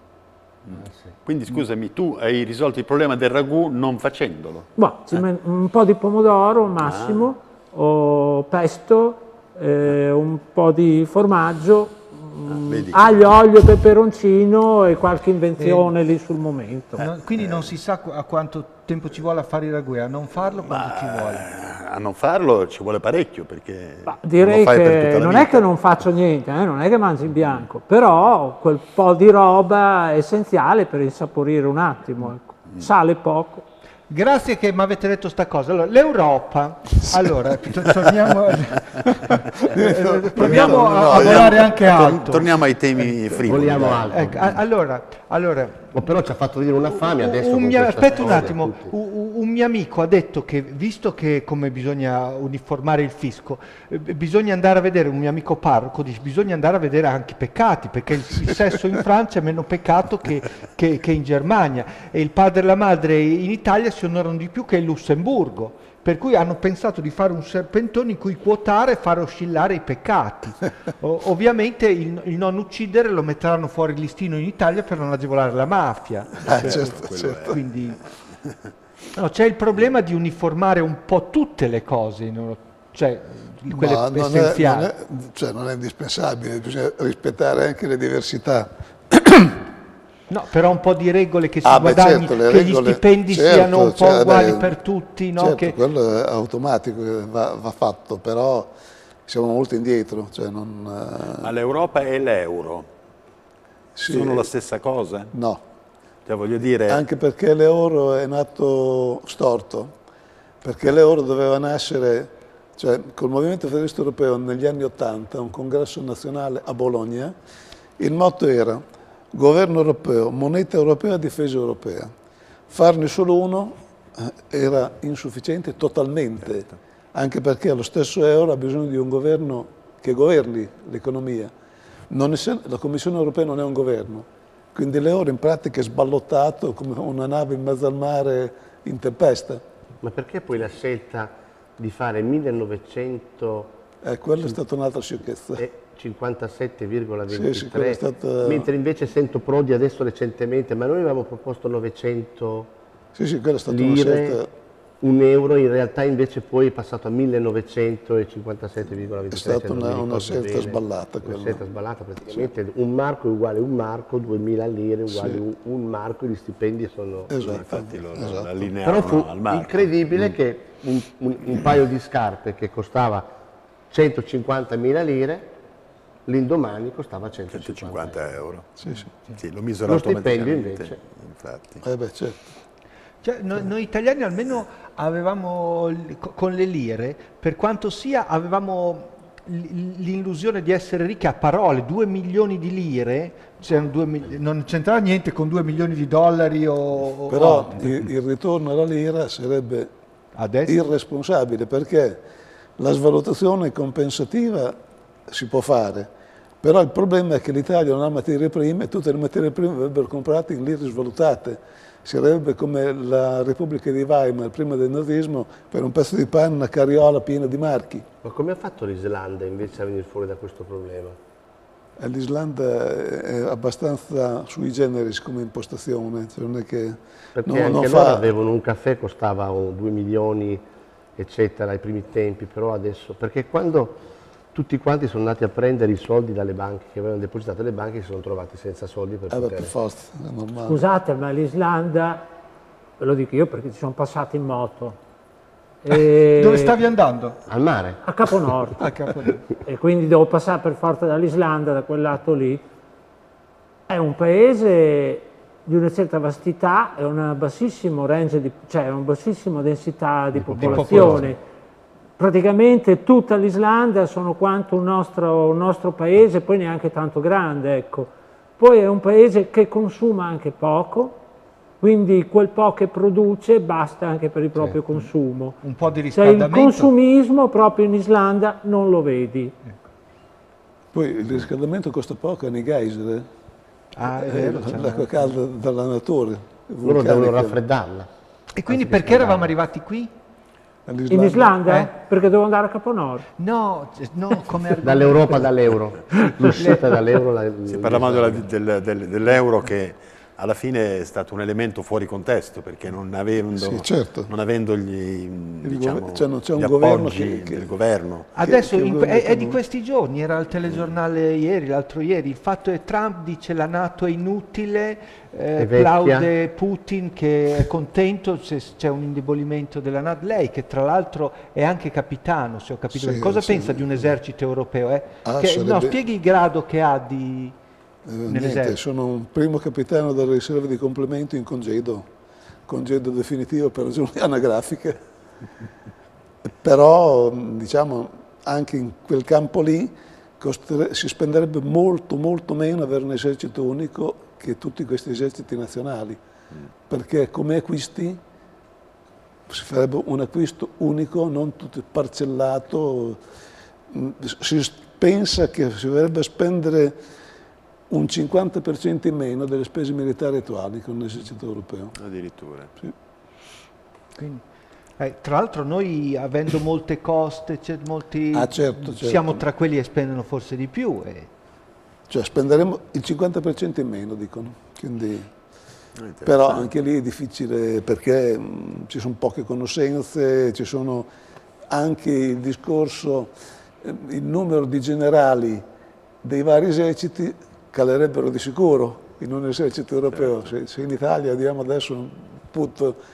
Quindi scusami, tu hai risolto il problema del ragù non facendolo? Un po' di pomodoro al massimo, o pesto, un po' di formaggio, aglio, olio, peperoncino e qualche invenzione lì sul momento. Quindi non si sa a quanto tempo ci vuole a fare i ragù, a non farlo quanto ci vuole? A non farlo ci vuole parecchio, perché direi che non è che non faccio niente, non è che mangio in bianco, però quel po' di roba è essenziale per insaporire un attimo, sale poco. Grazie che mi avete detto sta cosa. Allora, l'Europa, allora, torniamo proviamo a volare anche alto. Torniamo ai temi frivoli. Voliamo alto. Ecco, allora però ci ha fatto dire una fame adesso. Aspetta un attimo, un mio amico ha detto che, visto che come bisogna uniformare il fisco, bisogna andare a vedere, un mio amico parroco dice, bisogna andare a vedere anche i peccati, perché il sesso in Francia è meno peccato che in Germania, e il padre e la madre in Italia si onorano di più che in Lussemburgo. Per cui hanno pensato di fare un serpentone in cui quotare e fare oscillare i peccati. Ovviamente il non uccidere lo metteranno fuori listino in Italia per non agevolare la mafia. Certo. Quindi, c'è il problema di uniformare un po' tutte le cose, cioè quelle essenziali. Non è indispensabile, bisogna rispettare anche le diversità. No, però un po' di regole che si guadagni, certo, che gli stipendi siano un po' uguali per tutti. No? Certo, quello è automatico, va fatto, però siamo molto indietro. Ma l'Europa e l'euro sono la stessa cosa? No. Cioè, voglio dire... Anche perché l'euro è nato storto, perché l'euro doveva nascere, col Movimento Federalista Europeo negli anni '80, un congresso nazionale a Bologna, il motto era governo europeo, moneta europea, difesa europea. Farne solo uno era insufficiente totalmente, anche perché lo stesso euro ha bisogno di un governo che governi l'economia. La Commissione europea non è un governo, quindi l'euro in pratica è sballottato come una nave in mezzo al mare in tempesta. Ma perché poi la scelta di fare 1900... quella è stata un'altra sciocchezza. 57,23, sì, è stata... mentre invece sento Prodi adesso recentemente, ma noi avevamo proposto 900 quella è stata lire, una scelta... €1, in realtà invece poi è passato a 1957,23. È stata una scelta sballata. Una scelta sballata, praticamente un marco è uguale un marco, 2000 lire uguale un marco, gli stipendi sono... Infatti lo allineavano Però fu al marco. incredibile che un paio di scarpe che costava 150.000 lire, l'indomani costava 150 euro. Sì, lo misero Lo stipendio automaticamente. invece. Infatti. Certo. Cioè, noi italiani almeno avevamo, con le lire, per quanto sia, avevamo l'illusione di essere ricchi a parole, 2 milioni di lire, non c'entrava niente con 2 milioni di dollari o... Però il ritorno alla lira sarebbe irresponsabile, perché la svalutazione compensativa si può fare, però il problema è che l'Italia non ha materie prime, tutte le materie prime avrebbero comprate in lire svalutate. Sarebbe come la Repubblica di Weimar prima del nazismo, per un pezzo di pane una carriola piena di marchi. Ma come ha fatto l'Islanda invece a venire fuori da questo problema? L'Islanda è abbastanza sui generis come impostazione, cioè non è che perché anche loro avevano un caffè, costava 2 milioni eccetera ai primi tempi, però adesso, perché quando tutti quanti sono andati a prendere i soldi dalle banche, che avevano depositato le banche, si sono trovati senza soldi per poter... per forza, è normale. Scusate, ma l'Islanda, ve lo dico io perché ci sono passato in moto. Dove stavi andando? Al mare. A Caponord. A Caponord. E quindi devo passare per forza dall'Islanda, da quel lato lì. È un paese di una certa vastità e una bassissimo range cioè una bassissima densità di popolazione. Praticamente tutta l'Islanda sono quanto un nostro paese, poi neanche tanto grande, ecco. Poi è un paese che consuma anche poco, quindi quel po' che produce basta anche per il proprio consumo. Un po' di Cioè riscaldamento. il consumismo proprio in Islanda non lo vedi. Poi il riscaldamento costa poco, nei geyser. È vero, l'acqua calda dalla natura. Loro devono raffreddarla. E quindi perché eravamo arrivati qui? In Islanda? Perché devo andare a Caponord. No, come dall'Europa, dall'euro. L'uscita dall'euro. Parlavamo dell'euro che alla fine è stato un elemento fuori contesto, perché non avendo, non avendo gli appoggi del governo. Adesso è di questi giorni, era al telegiornale l'altro ieri, il fatto che Trump dice la NATO è inutile, plaude Putin che è contento se c'è un indebolimento della NATO. Lei che tra l'altro è anche capitano, se ho capito bene, cosa pensa di un esercito europeo? Spieghi il grado che ha di... Niente, sono un primo capitano della riserva di complemento in congedo definitivo per ragioni anagrafiche, però diciamo anche in quel campo lì si spenderebbe molto meno avere un esercito unico che tutti questi eserciti nazionali, perché come acquisti si farebbe un acquisto unico, non tutto parcellato. Si pensa che si dovrebbe spendere un 50% in meno delle spese militari attuali con l'esercito europeo. Addirittura. Sì. Quindi, tra l'altro noi avendo molte coste, certo. siamo tra quelli che spendono forse di più. Cioè spenderemo il 50% in meno, dicono. Quindi, però anche lì è difficile perché ci sono poche conoscenze, ci sono anche il discorso, il numero di generali dei vari eserciti calerebbero di sicuro in un esercito europeo. Se in Italia diamo adesso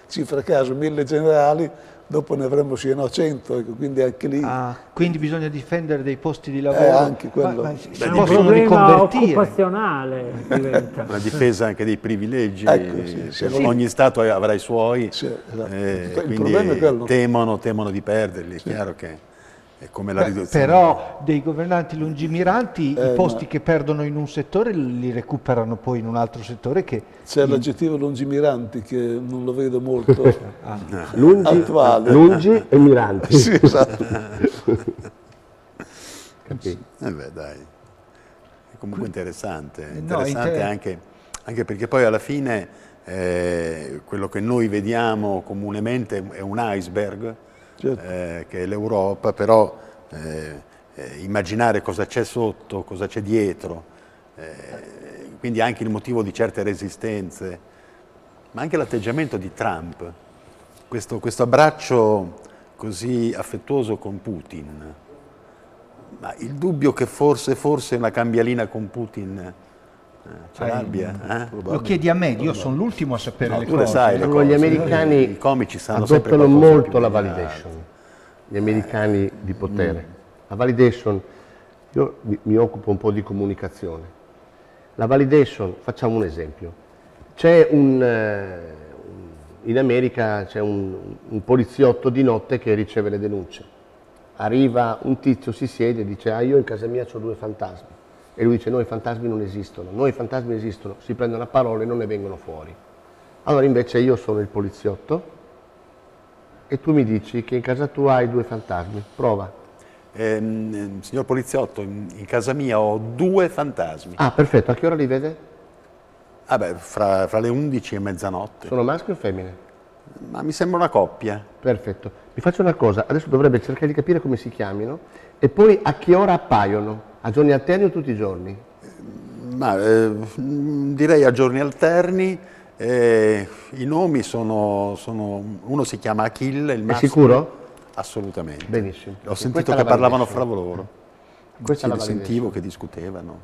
cifra a caso 1000 generali, dopo ne avremo 100, ecco, quindi anche lì... quindi bisogna difendere dei posti di lavoro. Anche quello. Si possono riconvertire. Occupazionale diventa. Una difesa anche dei privilegi, Ecco, ogni Stato avrà i suoi, esatto. quindi Il problema è quello. temono di perderli, è chiaro che... È come la riduzione. Però dei governanti lungimiranti i posti che perdono in un settore li recuperano poi in un altro settore che... C'è l'aggettivo lungimiranti che non lo vedo molto attuale. Lungi e miranti. Sì, esatto. Dai, è comunque interessante anche perché poi alla fine quello che noi vediamo comunemente è un iceberg, Certo. che è l'Europa, però immaginare cosa c'è sotto, cosa c'è dietro, quindi anche il motivo di certe resistenze, ma anche l'atteggiamento di Trump, questo abbraccio così affettuoso con Putin, ma il dubbio che forse una cambialina con Putin ce l'abbia? Lo chiedi a me, io sono l'ultimo a sapere le tu le cose. sai le Gli americani i comici sanno sempre adottano qualcosa molto più la degli validation, gli americani di potere. La validation, io mi occupo un po' di comunicazione. La validation, facciamo un esempio, c'è in America c'è un poliziotto di notte che riceve le denunce. Arriva un tizio, si siede e dice: io in casa mia ho 2 fantasmi. E lui dice: no, i fantasmi non esistono, no, i fantasmi esistono, si prendono a parole e non ne vengono fuori. Allora invece io sono il poliziotto e tu mi dici che in casa tua hai 2 fantasmi, prova. Signor poliziotto, in casa mia ho 2 fantasmi. Ah, perfetto, a che ora li vede? Fra le 11 e mezzanotte. Sono maschi o femmine? Ma mi sembra una coppia. Perfetto. Vi faccio una cosa, adesso dovrebbe cercare di capire come si chiamino e poi a che ora appaiono, a giorni alterni o tutti i giorni? Ma direi a giorni alterni. I nomi sono uno si chiama Achille, il È maschio. sicuro? Assolutamente. Benissimo. Ho sentito Questa è che la parlavano validation. fra loro. Questa è la Sentivo validation. che discutevano.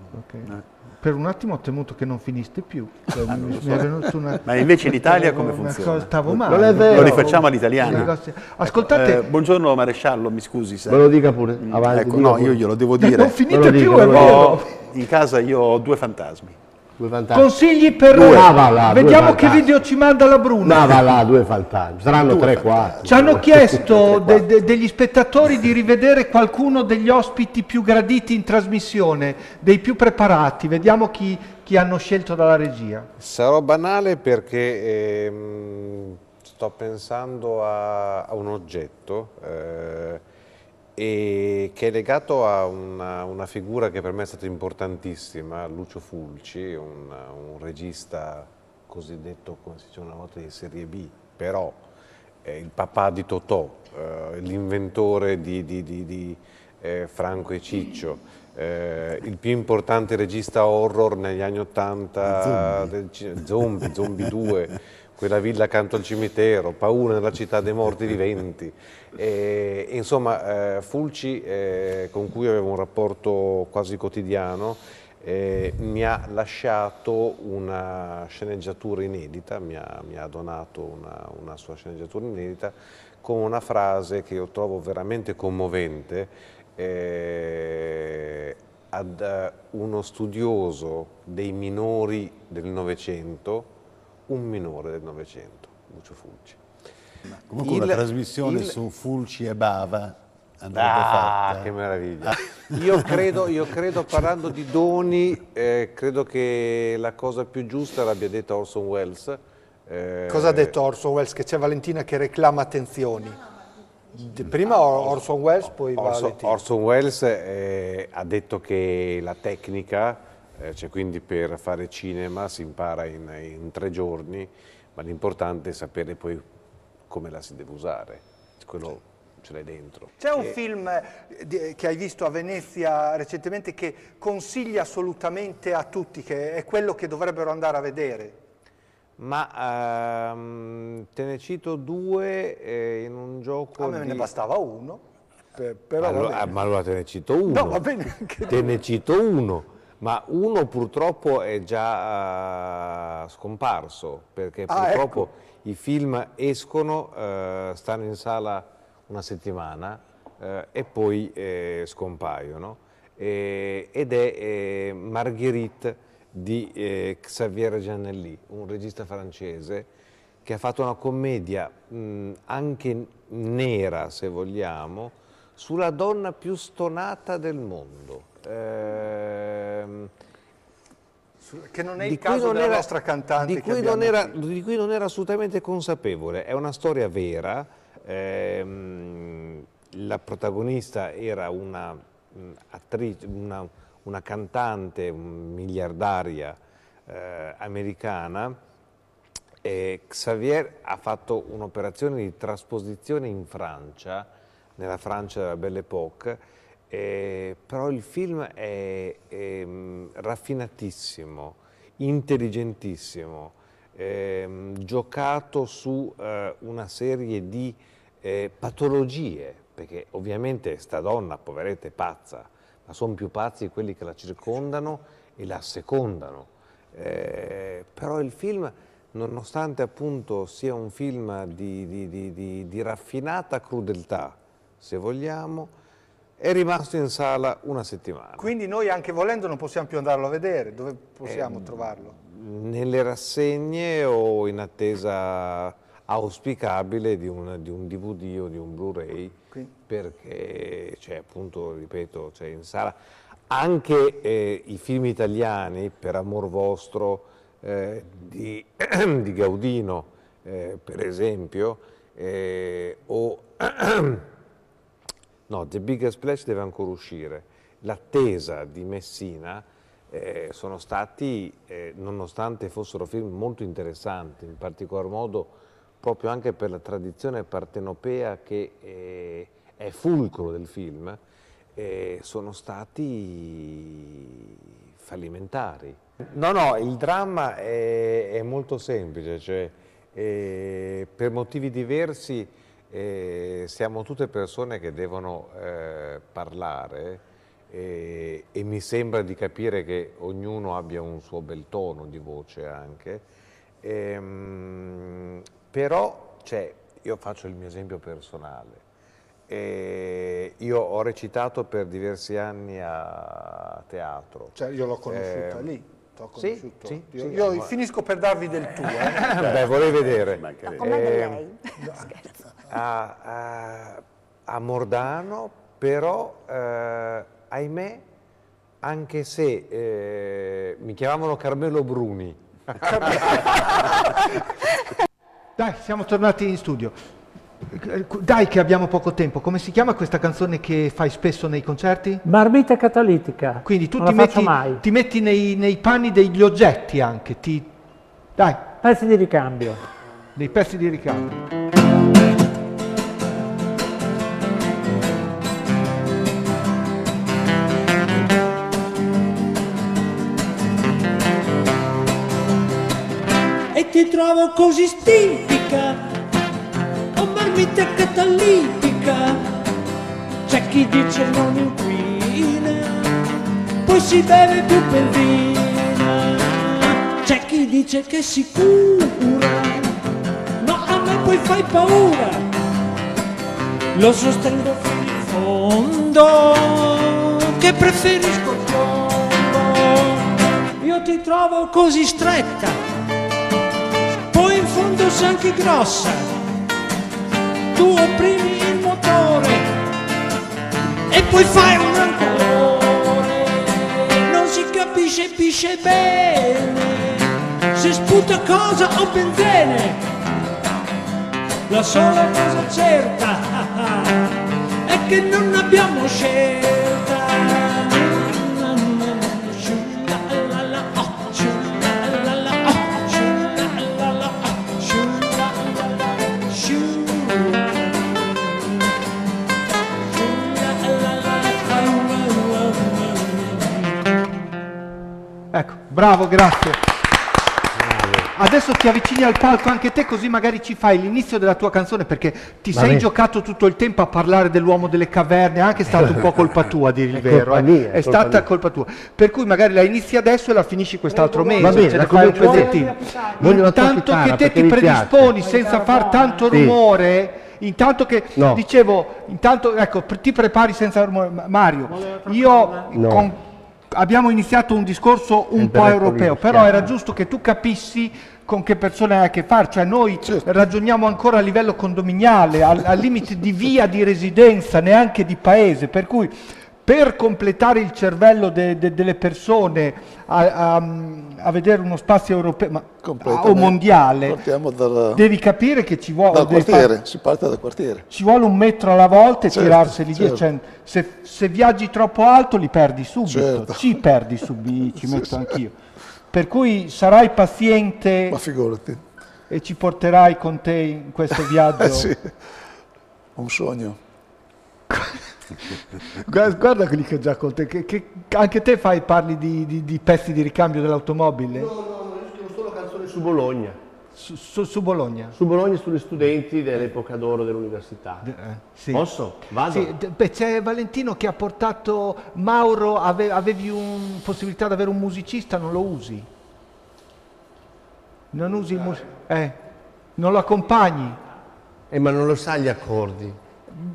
Per un attimo ho temuto che non finiste più. Mi è venuto una... Ma invece in Italia come una funziona? cosa- stavo male. Non è vero. Lo rifacciamo all'italiano. Ascoltate, Buongiorno maresciallo, mi scusi se... Me lo dica pure, avanti. Ecco, dica no, pure. io glielo devo dire. non finite Me lo dica, più, me è lo vero. In casa io ho 2 fantasmi. 2 fantasmi. Consigli per... Ah, va là, 2 Vediamo che fantasmi. video ci manda la Bruna. No, va là, 2 fantasmi. Saranno 3-4. Ci hanno chiesto degli spettatori di rivedere qualcuno degli ospiti più graditi in trasmissione, dei più preparati. Vediamo chi hanno scelto dalla regia. Sarò banale perché sto pensando a un oggetto e che è legato a una figura che per me è stata importantissima, Lucio Fulci, un regista cosiddetto, come si dice una volta, di serie B, però il papà di Totò, l'inventore di Franco e Ciccio, il più importante regista horror negli anni '80, Zombie 2, quella villa accanto al cimitero, Paura nella città dei morti viventi. Insomma, Fulci, con cui avevo un rapporto quasi quotidiano, mi ha lasciato una sceneggiatura inedita, mi ha donato una sua sceneggiatura inedita con una frase che io trovo veramente commovente. Ad uno studioso dei minori del Novecento, un minore del Novecento, Lucio Fulci. Comunque una trasmissione su Fulci e Bava andrebbe fatta. Che meraviglia! Io credo, parlando di doni, credo che la cosa più giusta l'abbia detta Orson Welles. Cosa ha detto Orson Welles? Che c'è Valentina che reclama attenzioni. Prima Orson Welles, poi Valentina. Orson Welles ha detto che la tecnica, cioè quindi per fare cinema si impara in 3 giorni, ma l'importante è sapere poi come la si deve usare, quello ce l'hai dentro. C'è un film che hai visto a Venezia recentemente che consigli assolutamente a tutti, che è quello che dovrebbero andare a vedere? Ma te ne cito 2 in un gioco. A me ne bastava uno. Però ma allora te ne cito uno. No, va bene anche te ne cito uno, ma uno purtroppo è già scomparso, perché purtroppo ecco. I film escono, stanno in sala una settimana e poi scompaiono, ed è Marguerite di Xavier Giannelli, un regista francese che ha fatto una commedia anche nera, se vogliamo, sulla donna più stonata del mondo. Che non è il caso della nostra cantante di cui non era assolutamente consapevole. È una storia vera. La protagonista era una attrice, una cantante miliardaria americana, Xavier ha fatto un'operazione di trasposizione in Francia, nella Francia della Belle Époque, però il film è raffinatissimo, intelligentissimo, giocato su una serie di patologie, perché ovviamente sta donna, poveretta, è pazza, ma sono più pazzi quelli che la circondano e la assecondano. Però il film, nonostante appunto sia un film di raffinata crudeltà, se vogliamo, è rimasto in sala una settimana. Quindi noi anche volendo non possiamo più andarlo a vedere, dove possiamo trovarlo? Nelle rassegne o in attesa auspicabile di un DVD o di un Blu-ray, perché appunto, ripeto, c'è in sala anche i film italiani, Per amor vostro, di Gaudino, per esempio, o no, The Big Splash deve ancora uscire. L'attesa di Messina sono stati, nonostante fossero film molto interessanti, in particolar modo proprio anche per la tradizione partenopea che è fulcro del film, sono stati fallimentari. No, il dramma è molto semplice, cioè, per motivi diversi siamo tutte persone che devono parlare e mi sembra di capire che ognuno abbia un suo bel tono di voce anche, però io faccio il mio esempio personale. Io ho recitato per diversi anni a teatro. Io l'ho conosciuta lì. Sì, io finisco per darvi del tuo. Beh, vorrei vedere. lei. A Mordano, però, ahimè, anche se mi chiamavano Carmelo Bruni. Dai, siamo tornati in studio. Dai che abbiamo poco tempo, come si chiama questa canzone che fai spesso nei concerti? Marmita catalitica. Quindi tu non ti metti nei panni degli oggetti anche, dai. Pezzi di ricambio. Dei pezzi di ricambio. E ti trovo così stintica, marmita catalitica, c'è chi dice non inquina, poi si beve più benzina, c'è chi dice che è sicura, no, a me poi fai paura, lo sostengo fino in fondo, che preferisco il fondo, io ti trovo così stretta, poi in fondo sei anche grossa, tu opprimi il motore e poi fai un rancore, non si capisce bene se sputa cosa o benzene, la sola cosa certa è che non abbiamo scelta. Ecco, bravo, grazie. Adesso ti avvicini al palco anche te, così magari ci fai l'inizio della tua canzone, perché ti sei giocato tutto il tempo a parlare dell'uomo delle caverne, è anche stato un po' colpa tua, a dire il vero. È stata colpa tua. Per cui magari la inizi adesso e la finisci quest'altro mese. Va bene, ce ne fai un pezzettino. Intanto che te ti predisponi senza far tanto rumore. Intanto che, ecco, ti prepari senza rumore. Mario, abbiamo iniziato un discorso un po' europeo, però era giusto che tu capissi con che persone hai a che fare, cioè noi ragioniamo ancora a livello condominiale, al limite di via di residenza, neanche di paese, per cui per completare il cervello delle persone a vedere uno spazio europeo o mondiale, devi capire che ci vuole dal quartiere, si parte dal quartiere. Ci vuole un metro alla volta e tirarseli via. Cioè, se viaggi troppo alto li perdi subito, ci perdi subito, ci metto anch'io. Per cui sarai paziente. Ma figurati. E ci porterai con te in questo viaggio? Sì, un sogno. Guarda quelli che ho già con te, che anche te parli di pezzi di ricambio dell'automobile? No, io scrivo solo canzoni su Bologna. Su Bologna? Su Bologna e sugli studenti dell'epoca d'oro dell'università. Sì. Posso? Vado? Sì, c'è Valentino che ha portato Mauro, avevi possibilità di avere un musicista, non lo usi? Non usi il musicista? Non lo accompagni? Ma non lo sa gli accordi.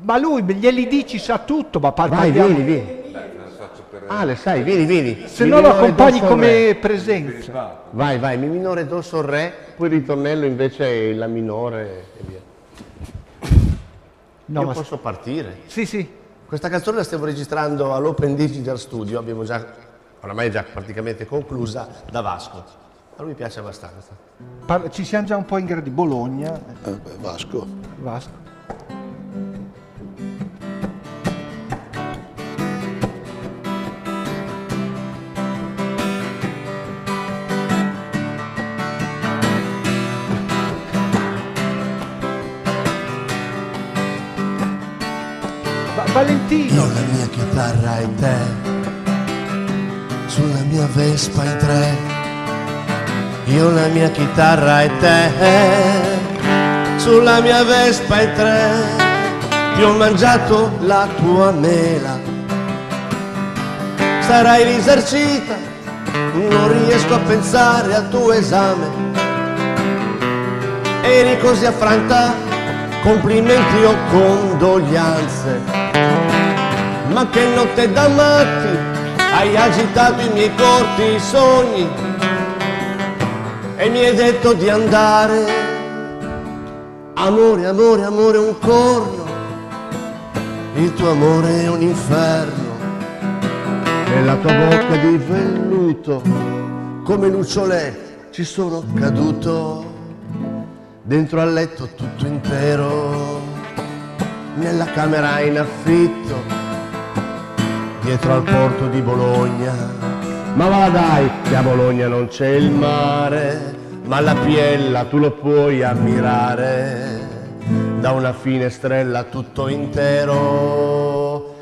Ma lui glieli dici, sa tutto, ma Vai, vieni. Ah, le sai, vieni. Se no lo accompagni come presenza. Vai, mi minore do sol re, poi il ritornello invece è la minore e via. No, Io ma posso partire? Sì. Questa canzone la stiamo registrando all'Open Digital Studio, abbiamo già, oramai è già praticamente conclusa, da Vasco. A lui piace abbastanza. Ci siamo già un po' in grado di Bologna. Vasco. Valentino! Io la mia chitarra e te, sulla mia Vespa in tre. Io la mia chitarra e te, sulla mia Vespa in tre. Ti ho mangiato la tua mela, sarai risarcita, non riesco a pensare al tuo esame. Eri così affranta, complimenti o condoglianze. Ma che notte da matti, hai agitato i miei corti sogni e mi hai detto di andare. Amore, un corno, il tuo amore è un inferno. Nella tua bocca di velluto, come lucciole, ci sono caduto. Dentro al letto tutto intero, nella camera in affitto, dietro al porto di Bologna. Ma va dai, che a Bologna non c'è il mare, ma la Piella tu lo puoi ammirare da una finestrella tutto intero.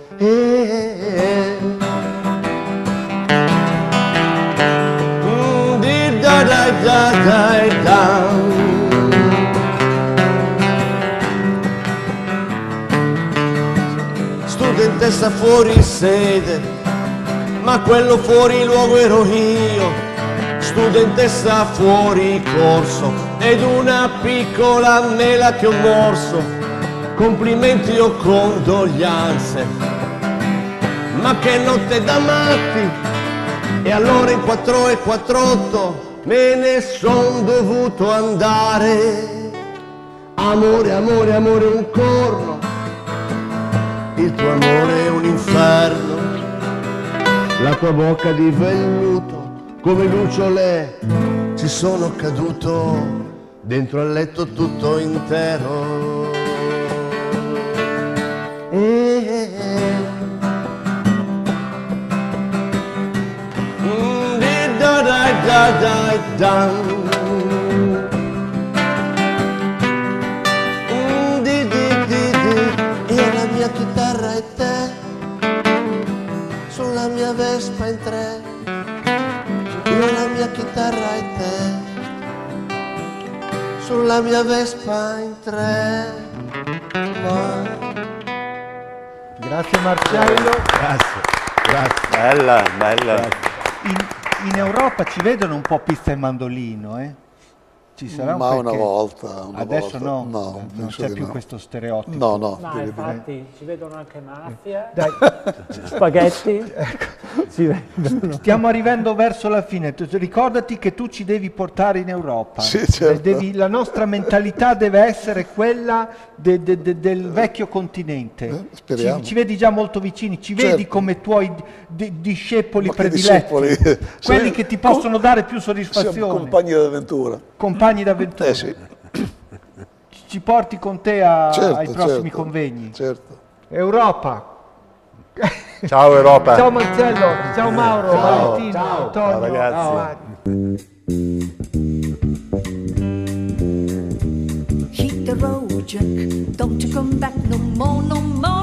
Studentessa fuori sede, ma quello fuori luogo ero io. Studentessa fuori corso ed una piccola mela che ho morso. Complimenti o condoglianze, ma che notte da matti. E allora in 4 e 48 me ne son dovuto andare. Amore, un corno, il tuo amore è un inferno. La tua bocca di velluto, come lucciole, ci sono caduto. Dentro al letto tutto intero. Io la mia chitarra e te, sulla mia Vespa in tre. Io la mia chitarra e te, sulla mia Vespa in tre. Grazie Marcello. Grazie. Bella. In Europa ci vedono un po' pizza e mandolino, Ci sarà Ma un una volta. Adesso volta. no, No, non penso c'è di più no. questo stereotipo. No. No, infatti ci vedono anche mafia, Dai. spaghetti. Si vedono. Stiamo arrivando verso la fine. Ricordati che tu ci devi portare in Europa. Sì, certo. La nostra mentalità deve essere quella del vecchio continente. Speriamo. Ci vedi già molto vicini, ci Certo. vedi come tuoi discepoli Ma che prediletti, discepoli? quelli Sì. che ti possono dare più Siamo soddisfazione. compagni d'avventura. Compagni d'avventura. Sì. Ci porti con te ai prossimi convegni. Certo. Europa. Ciao Europa. Ciao Marcello, ciao Mauro, Ciao. Valentino, Antonio. Ciao ragazzi. Ciao. Jack, don't you come back no more, no more.